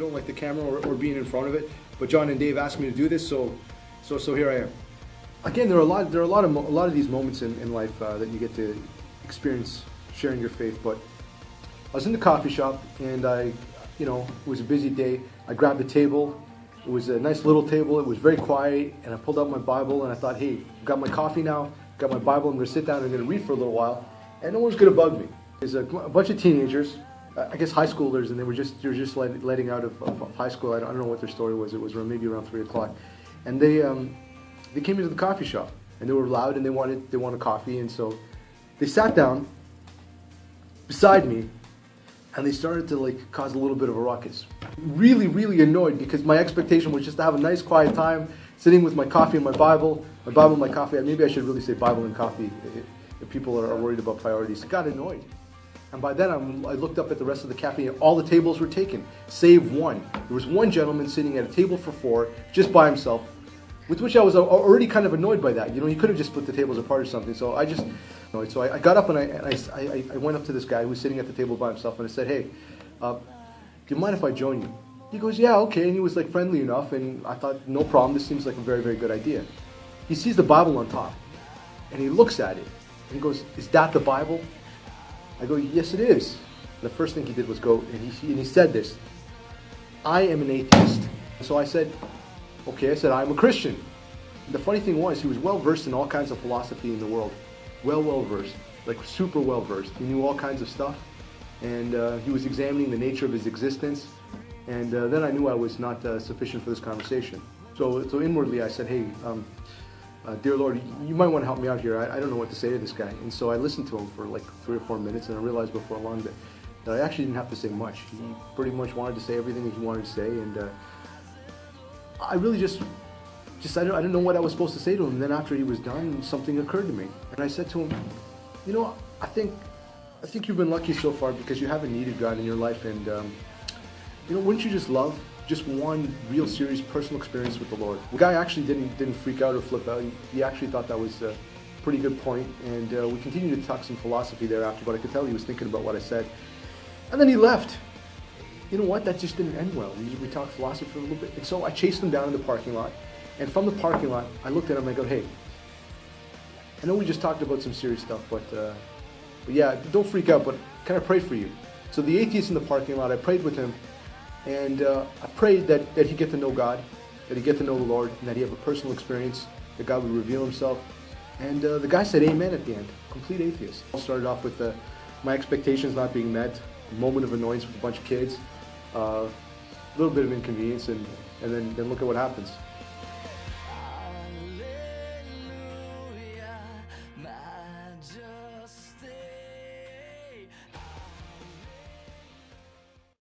don't like the camera or being in front of it, but John and Dave asked me to do this, so here I am. Again, there are a lot of these moments in life that you get to experience sharing your faith. But I was in the coffee shop, and it was a busy day. I grabbed a table. It was a nice little table. It was very quiet, and I pulled out my Bible, and I thought, hey, I've got my coffee now, got my Bible. I'm going to sit down and I'm going to read for a little while, and no one's going to bug me. There's a bunch of teenagers, I guess high schoolers, and they were just letting out of high school. I don't know what their story was. It was maybe around 3 o'clock, and they came into the coffee shop, and they were loud, and they wanted coffee, and so they sat down beside me, and they started to cause a little bit of a ruckus. Really, really annoyed, because my expectation was just to have a nice quiet time, sitting with my coffee and my Bible and my coffee. Maybe I should really say Bible and coffee if people are worried about priorities. I got annoyed. And by then, I looked up at the rest of the cafe, and all the tables were taken, save one. There was one gentleman sitting at a table for 4, just by himself, with which I was already kind of annoyed by that. You could have just split the tables apart or something. So I just annoyed. So I got up and I went up to this guy who was sitting at the table by himself, and I said, hey, do you mind if I join you? He goes, yeah, okay. And he was friendly enough, and I thought, no problem. This seems like a very, very good idea. He sees the Bible on top, and he looks at it, and he goes, is that the Bible? I go, yes, it is. The first thing he did was go, and he said this, I am an atheist. So I said, okay, I said, I'm a Christian. The funny thing was, he was well-versed in all kinds of philosophy in the world. Well-versed, super well-versed. He knew all kinds of stuff, and he was examining the nature of his existence, and then I knew I was not sufficient for this conversation. So inwardly I said, hey, dear Lord, you might want to help me out here. I don't know what to say to this guy. And so I listened to him for 3 or 4 minutes, and I realized before long that I actually didn't have to say much. He pretty much wanted to say everything that he wanted to say, and I really just I didn't know what I was supposed to say to him. And then after he was done, something occurred to me, and I said to him, I think you've been lucky so far because you haven't needed God in your life, and wouldn't you just love just one real serious personal experience with the Lord? The guy actually didn't freak out or flip out. He actually thought that was a pretty good point, and we continued to talk some philosophy thereafter, but I could tell he was thinking about what I said. And then he left. You know what? That just didn't end well. We talked philosophy for a little bit, and so I chased him down in the parking lot, and from the parking lot, I looked at him and I go, hey, I know we just talked about some serious stuff, but yeah, don't freak out, but can I pray for you? So the atheist in the parking lot, I prayed with him, and I prayed that he get to know God, that he get to know the Lord, and that he have a personal experience, that God would reveal himself. And the guy said amen at the end, complete atheist. I started off with my expectations not being met, a moment of annoyance with a bunch of kids, a little bit of inconvenience, and then look at what happens.